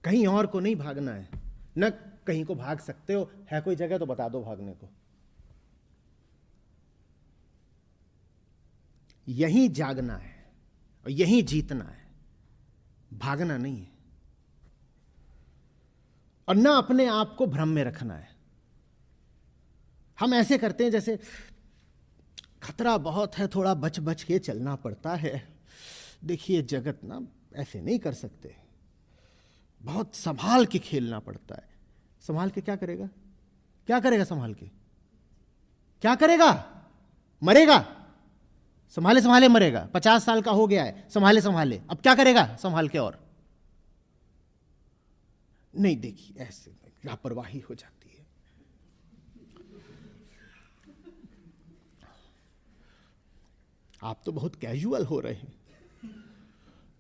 कहीं और को नहीं भागना है, न कहीं को भाग सकते हो। है कोई जगह तो बता दो भागने को। यहीं जागना है और यहीं जीतना है, भागना नहीं है। और ना अपने आप को भ्रम में रखना है। हम ऐसे करते हैं जैसे खतरा बहुत है, थोड़ा बच बच के चलना पड़ता है। देखिए जगत ना ऐसे नहीं कर सकते, बहुत संभाल के खेलना पड़ता है। संभाल के क्या करेगा? क्या करेगा संभाल के? क्या करेगा? मरेगा। संभाले संभाले मरेगा। 50 साल का हो गया है, संभाले संभाले, अब क्या करेगा संभाल के? और नहीं, देखिए ऐसे लापरवाही हो जाती है। आप तो बहुत कैजुअल हो रहे हैं।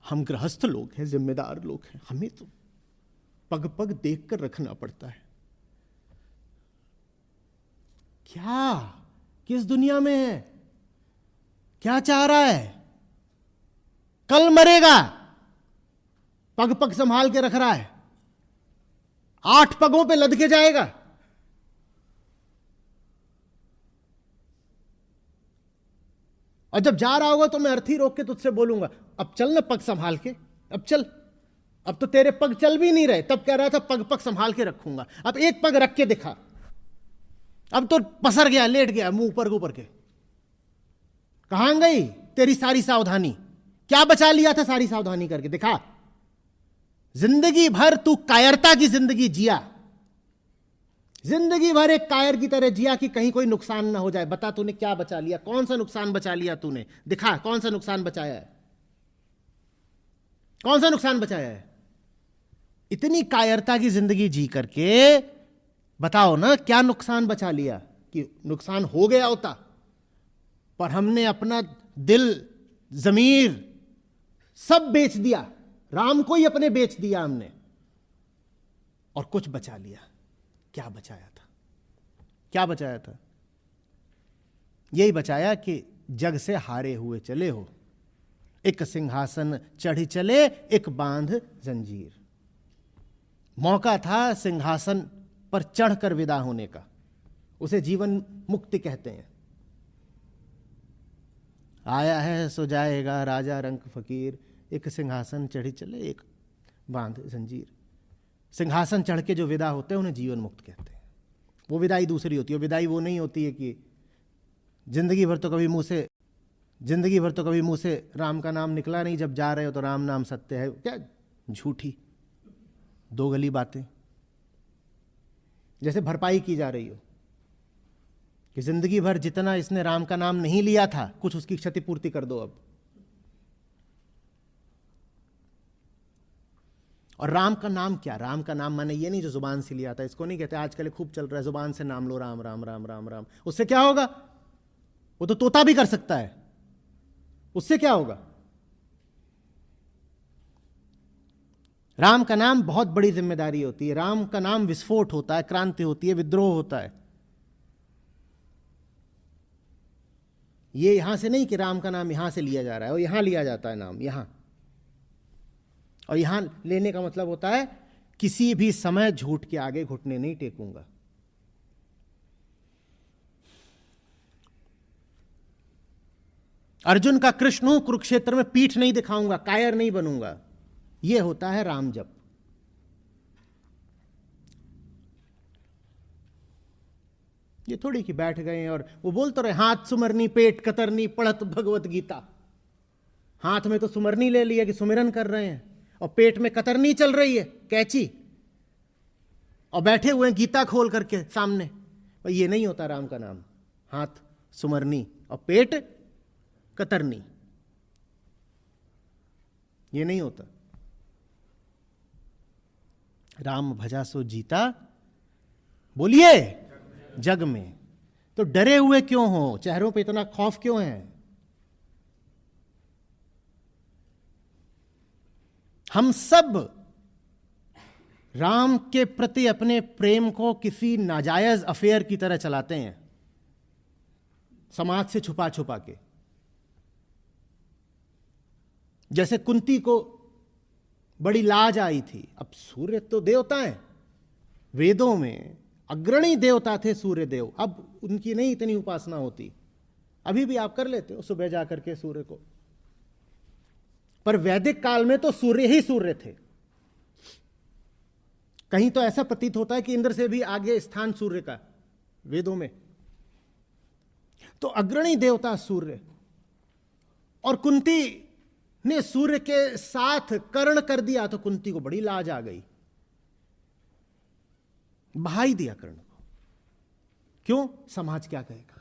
हम गृहस्थ लोग हैं, जिम्मेदार लोग हैं, हमें तो पग पग देख कर रखना पड़ता है। क्या, किस दुनिया में है? क्या चाह रहा है? कल मरेगा, पग पग संभाल के रख रहा है, 8 पगों पे लद के जाएगा। और जब जा रहा होगा तो मैं अर्थी रोक के तुझसे बोलूंगा, अब चल ना पग संभाल के, अब चल। अब तो तेरे पग चल भी नहीं रहे, तब कह रहा था पग पग संभाल के रखूंगा, अब एक पग रख के दिखा। अब तो पसर गया, लेट गया मुंह ऊपर के। कहां गई तेरी सारी सावधानी? क्या बचा लिया था सारी सावधानी करके? दिखा। जिंदगी भर तू कायरता की जिंदगी जिया, जिंदगी भर एक कायर की तरह जिया कि कहीं कोई नुकसान ना हो जाए। बता तूने क्या बचा लिया? कौन सा नुकसान बचा लिया तूने? दिखा कौन सा नुकसान बचाया है, कौन सा नुकसान बचाया है? इतनी कायरता की जिंदगी जी करके बताओ ना क्या नुकसान बचा लिया? कि नुकसान हो गया होता, पर हमने अपना दिल, जमीर सब बेच दिया, राम को ही अपने बेच दिया हमने, और कुछ बचा लिया। क्या बचाया था? क्या बचाया था? यही बचाया कि जग से हारे हुए चले हो, एक सिंहासन चढ़ी चले, एक बांध जंजीर। मौका था सिंहासन पर चढ़कर विदा होने का, उसे जीवन मुक्ति कहते हैं। आया है सो जाएगा राजा रंक फकीर, एक सिंहासन चढ़ी चले, एक बांध जंजीर। सिंहासन चढ़ के जो विदा होते हैं उन्हें जीवन मुक्त कहते हैं। वो विदाई दूसरी होती है। विदाई वो नहीं होती है कि जिंदगी भर तो कभी मुंह से राम का नाम निकला नहीं, जब जा रहे हो तो राम नाम सत्य है। क्या झूठी दो गली बातें, जैसे भरपाई की जा रही हो कि जिंदगी भर जितना इसने राम का नाम नहीं लिया था, कुछ उसकी क्षतिपूर्ति कर दो अब। और राम का नाम क्या? राम का नाम माने ये नहीं जो जुबान से लिया था, इसको नहीं कहते। आजकल खूब चल रहा है जुबान से नाम लो, राम राम राम राम राम। उससे क्या होगा? वो तो तोता भी कर सकता है, उससे क्या होगा? राम का नाम बहुत बड़ी जिम्मेदारी होती है। राम का नाम विस्फोट होता है, क्रांति होती है, विद्रोह होता है। ये यहां से नहीं कि राम का नाम यहां से लिया जा रहा है, और यहां लिया जाता है नाम यहां, और यहां लेने का मतलब होता है किसी भी समय झूठ के आगे घुटने नहीं टेकूंगा। अर्जुन का कृष्ण हूं, कुरुक्षेत्र में पीठ नहीं दिखाऊंगा, कायर नहीं बनूंगा। यह होता है राम जप। ये थोड़ी कि बैठ गए और वो बोलते रहे हाथ सुमरनी पेट कतरनी पढ़त भगवत गीता। हाथ में तो सुमरनी ले लिया कि सुमिरन कर रहे हैं, और पेट में कतरनी चल रही है, कैची, और बैठे हुए हैं गीता खोल करके सामने। पर ये नहीं होता राम का नाम। हाथ सुमरनी और पेट कतरनी, ये नहीं होता। राम भजा सो जीता, बोलिए जग में। तो डरे हुए क्यों हो? चेहरों पे इतना खौफ क्यों है? हम सब राम के प्रति अपने प्रेम को किसी नाजायज अफेयर की तरह चलाते हैं, समाज से छुपा छुपा के। जैसे कुंती को बड़ी लाज आई थी। अब सूर्य तो देवता है, वेदों में अग्रणी देवता थे सूर्य देव, अब उनकी नहीं इतनी उपासना होती। अभी भी आप कर लेते हो सुबह जाकर के सूर्य को, पर वैदिक काल में तो सूर्य ही सूर्य थे। कहीं तो ऐसा प्रतीत होता है कि इंद्र से भी आगे स्थान सूर्य का वेदों में। तो अग्रणी देवता सूर्य, और कुंती ने सूर्य के साथ कर्ण कर दिया तो कुंती को बड़ी लाज आ गई, बहा ही दिया कर्ण को। क्यों? समाज क्या कहेगा।